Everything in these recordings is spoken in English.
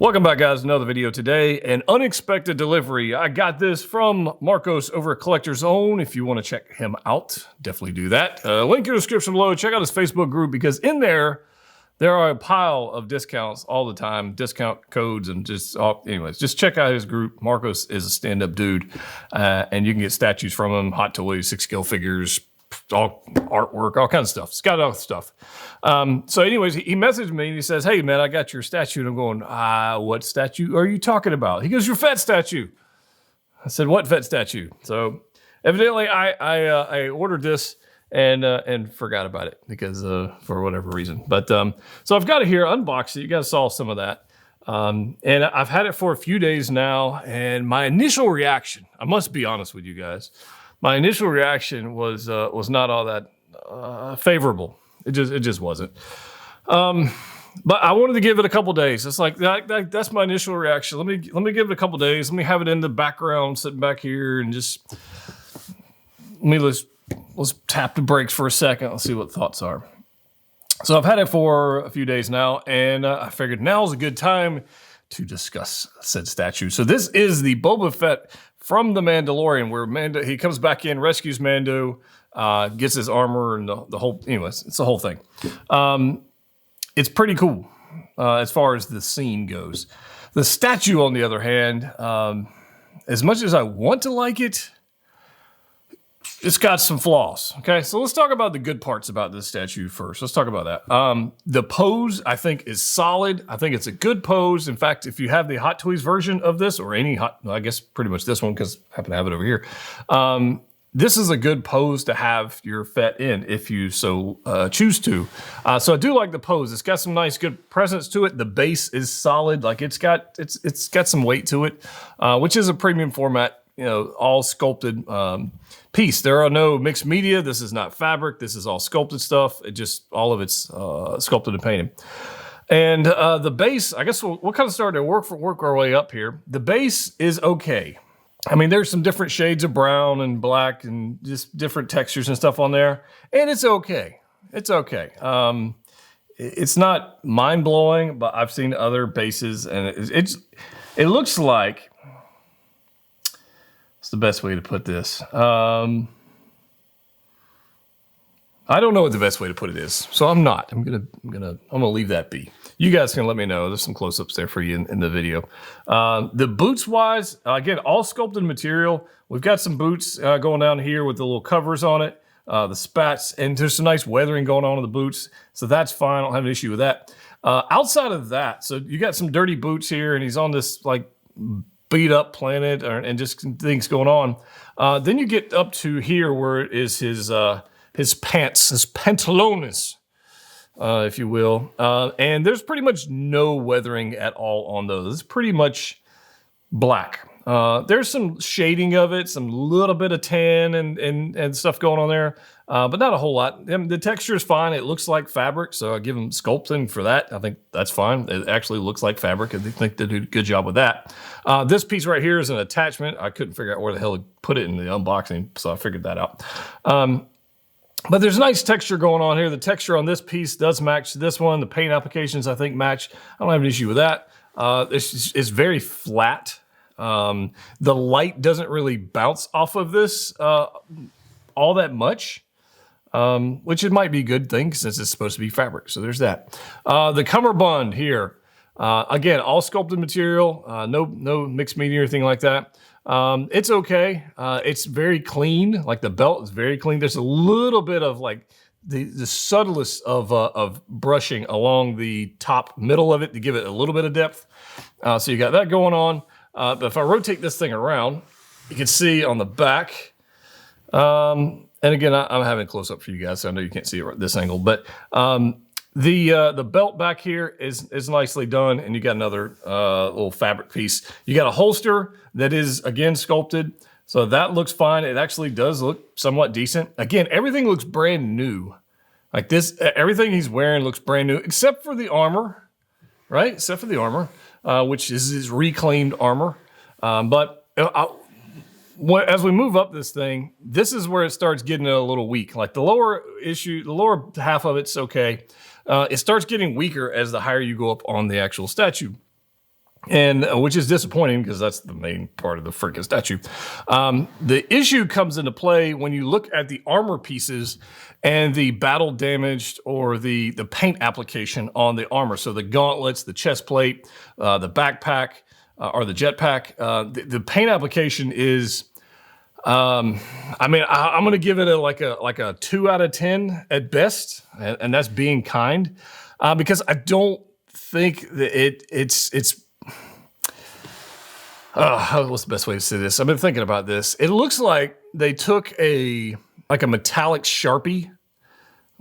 Welcome back, guys. Another video today. An unexpected delivery. I got this from Marcos over at Collector's Own. If you want to check him out, definitely do that. Link in the description below. Check out his Facebook group because in there are a pile of discounts all the time, discount codes, and anyways, just check out his group. Marcos is a stand-up dude, and you can get statues from him, hot toys, 6-scale figures, all artwork, all kinds of stuff. It's got all the stuff. So anyways, he messaged me and he says, "Hey man, I got your statue." And I'm going, what statue are you talking about? He goes, "Your Fett statue." I said, "What Fett statue?" So evidently I ordered this and forgot about it because for whatever reason. But so I've got it here, unboxed it. You guys saw some of that. And I've had it for a few days now. And my initial reaction, I must be honest with you guys, my initial reaction was not all that favorable. It just wasn't. But I wanted to give it a couple days. It's like that's my initial reaction. Let me give it a couple days. Let me have it in the background, sitting back here, and just let's tap the brakes for a second. Let's see what thoughts are. So I've had it for a few days now, and I figured now's a good time to discuss said statue. So this is the Boba Fett from The Mandalorian, where Mando, he comes back in, rescues Mando, gets his armor, and the whole, anyways, it's the whole thing. It's pretty cool as far as the scene goes. The statue, on the other hand, as much as I want to like it, it's got some flaws. Okay, so let's talk about the good parts about this statue first. Let's talk about that. The pose, I think, is solid. I think it's a good pose. In fact, if you have the Hot Toys version of this, or any I guess pretty much this one, because I happen to have it over here. This is a good pose to have your Fett in if you so choose to. So I do like the pose. It's got some nice, good presence to it. The base is solid. Like it's got some weight to it, which is a premium format, all sculpted piece. There are no mixed media. This is not fabric. This is all sculpted stuff. All of it's sculpted and painted. And the base, I guess we'll kind of start to work our way up here. The base is okay. I mean, there's some different shades of brown and black and just different textures and stuff on there. And it's okay. It's okay. It's not mind-blowing, but I've seen other bases, and it looks like, what's the best way to put this? I don't know what the best way to put it is, so I'm not. I'm gonna leave that be. You guys can let me know. There's some close-ups there for you in the video. The boots-wise, again, all sculpted material. We've got some boots going down here with the little covers on it, the spats, and there's some nice weathering going on in the boots, so that's fine. I don't have an issue with that. Outside of that, so you got some dirty boots here, and he's on this like beat-up planet, and just things going on. Then you get up to here where it is his pants, his pantalones, if you will. And there's pretty much no weathering at all on those. It's pretty much black. There's some shading of it, some little bit of tan and stuff going on there, but not a whole lot. The texture is fine. It looks like fabric, so I give them sculpting for that. I think that's fine. It actually looks like fabric. I think they do a good job with that. This piece right here is an attachment. I couldn't figure out where the hell to put it in the unboxing, so I figured that out. But there's nice texture going on here. The texture on this piece does match this one. The paint applications, I think, match. I don't have an issue with that. It's very flat. The light doesn't really bounce off of this all that much, which it might be a good thing since it's supposed to be fabric. So there's that. The cummerbund here, again, all sculpted material, no mixed media or anything like that. It's okay. It's very clean. Like the belt is very clean. There's a little bit of like the subtlest of brushing along the top middle of it to give it a little bit of depth. So you got that going on. But if I rotate this thing around, you can see on the back, and again, I'm having a close up for you guys, so I know you can't see it at this angle, but the belt back here is nicely done, and you got another little fabric piece. You got a holster that is, again, sculpted, so that looks fine. It actually does look somewhat decent. Again, everything looks brand new. Like this, everything he's wearing looks brand new, except for the armor, right? Except for the armor, which is his reclaimed armor. But as we move up this thing, this is where it starts getting a little weak. Like the lower half of it's okay. It starts getting weaker as the higher you go up on the actual statue. and which is disappointing because that's the main part of the freaking statue. The issue comes into play when you look at the armor pieces and the battle damaged or the paint application on the armor. So the gauntlets, the chest plate, the backpack, or the jetpack. The paint application is, I'm going to give it a 2 out of 10 at best, and that's being kind, because I don't think that it's. What's the best way to say this? I've been thinking about this. It looks like they took a metallic Sharpie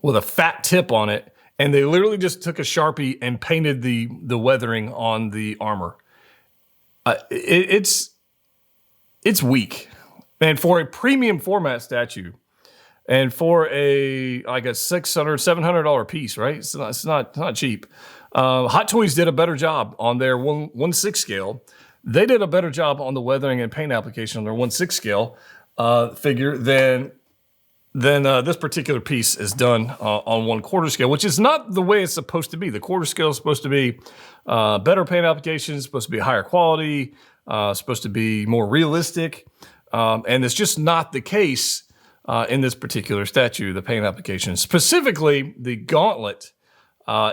with a fat tip on it, and they literally just took a Sharpie and painted the weathering on the armor. It's weak. And for a premium format statue, and for a $600-$700 piece, right? It's not cheap. Hot Toys did a better job on their 1/6 scale. They did a better job on the weathering and paint application on their 1/6 scale figure than this particular piece is done on 1/4 scale, which is not the way it's supposed to be. The 1/4 scale is supposed to be better paint applications, supposed to be higher quality, supposed to be more realistic, and it's just not the case in this particular statue. The paint application, specifically the gauntlet,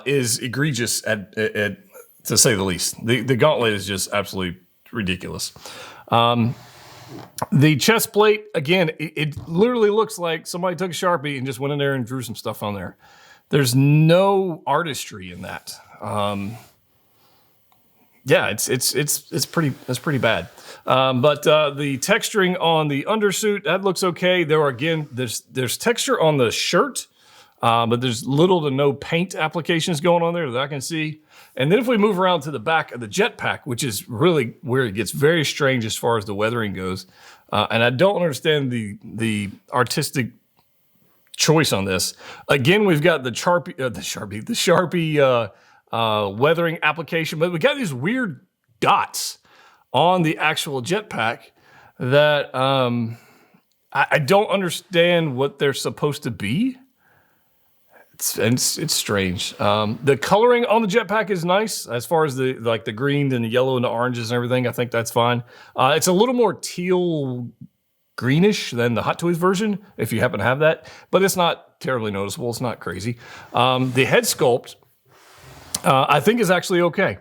is egregious to say the least. The gauntlet is just absolutely ridiculous. The chest plate, again, it literally looks like somebody took a Sharpie and just went in there and drew some stuff on there. There's no artistry in that. It's pretty bad. But the texturing on the undersuit, that looks okay. There's texture on the shirt, but there's little to no paint applications going on there that I can see. And then if we move around to the back of the jetpack, which is really where it gets very strange as far as the weathering goes, and I don't understand the artistic choice on this. Again, we've got the Sharpie weathering application, but we got these weird dots on the actual jetpack that I don't understand what they're supposed to be. It's strange. The coloring on the jetpack is nice as far as the green and the yellow and the oranges and everything. I think that's fine. It's a little more teal greenish than the Hot Toys version, if you happen to have that, but it's not terribly noticeable. It's not crazy. The head sculpt, I think, is actually okay.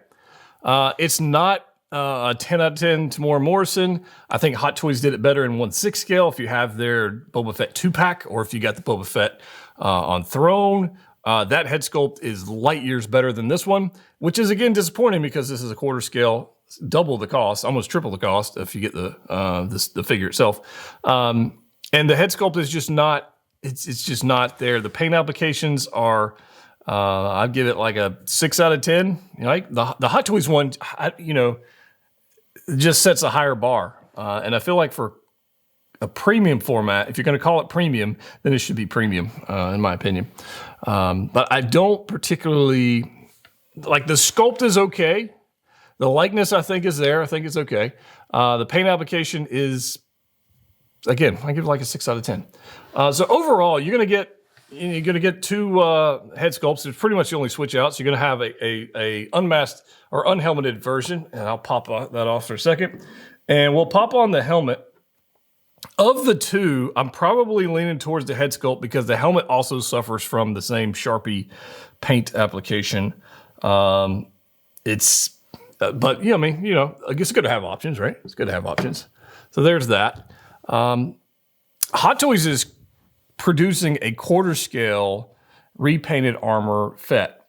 It's not a 10 out of 10 to Morrison. I think Hot Toys did it better in 1/6 scale if you have their Boba Fett 2-pack, or if you got the Boba Fett on Throne. That head sculpt is light years better than this one, which is, again, disappointing because this is a 1/4 scale, double the cost, almost triple the cost if you get the figure itself. And the head sculpt is just not, it's just not there. The paint applications are, I'd give it like a 6 out of 10. Like the Hot Toys one, just sets a higher bar. And I feel like for a premium format, if you're going to call it premium, then it should be premium, in my opinion. But I don't particularly, like, the sculpt is okay. The likeness, I think, is there. I think it's okay. The paint application is, again, I give it like a 6 out of 10. So overall, you're going to get two head sculpts. It's pretty much the only switch out. So you're going to have a unmasked or unhelmeted version, and I'll pop that off for a second. And we'll pop on the helmet. Of the two, I'm probably leaning towards the head sculpt because the helmet also suffers from the same Sharpie paint application. But I guess it's good to have options, right? It's good to have options. So there's that. Hot Toys is producing a 1/4 scale repainted armor Fett.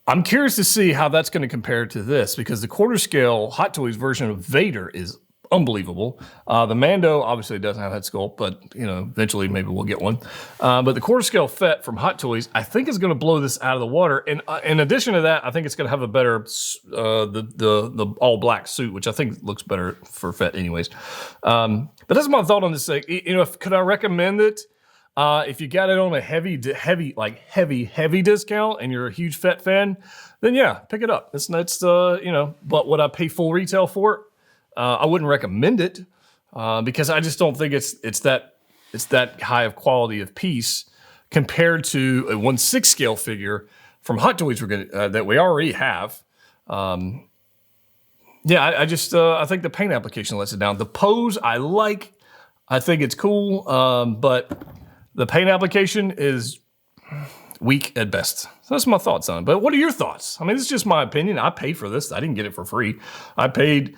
I'm curious to see how that's going to compare to this, because the 1/4 scale Hot Toys version of Vader is unbelievable. The Mando obviously doesn't have head sculpt, but eventually maybe we'll get one. But the 1/4 scale Fett from Hot Toys, I think, is going to blow this out of the water. And in addition to that, I think it's going to have a better the all black suit, which I think looks better for Fett, anyways. But that's my thought on this thing. Could I recommend it? If you got it on a heavy discount and you're a huge Fett fan, then yeah, pick it up. But would I pay full retail for it? I wouldn't recommend it because I just don't think it's that high of quality of piece compared to a 1/6 scale figure from Hot Toys that we already have. Yeah, I just I think the paint application lets it down. The pose I like. I think it's cool, but the paint application is weak at best. So that's my thoughts on it. But what are your thoughts? I mean, it's just my opinion. I paid for this. I didn't get it for free. I paid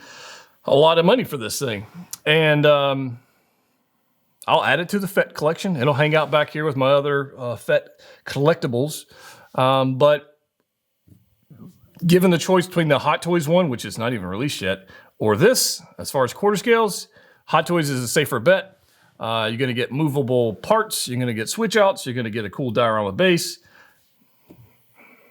a lot of money for this thing. And I'll add it to the Fett collection. It'll hang out back here with my other Fett collectibles. But given the choice between the Hot Toys one, which is not even released yet, or this, as far as quarter scales, Hot Toys is a safer bet. You're going to get movable parts. You're going to get switch outs. You're going to get a cool diorama base.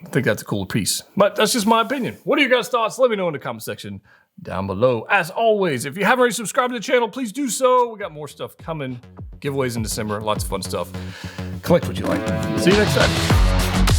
I think that's a cool piece. But that's just my opinion. What are your guys' thoughts? Let me know in the comment section down below. As always, if you haven't already subscribed to the channel, please do so. We got more stuff coming. Giveaways in December. Lots of fun stuff. Collect what you like. See you next time.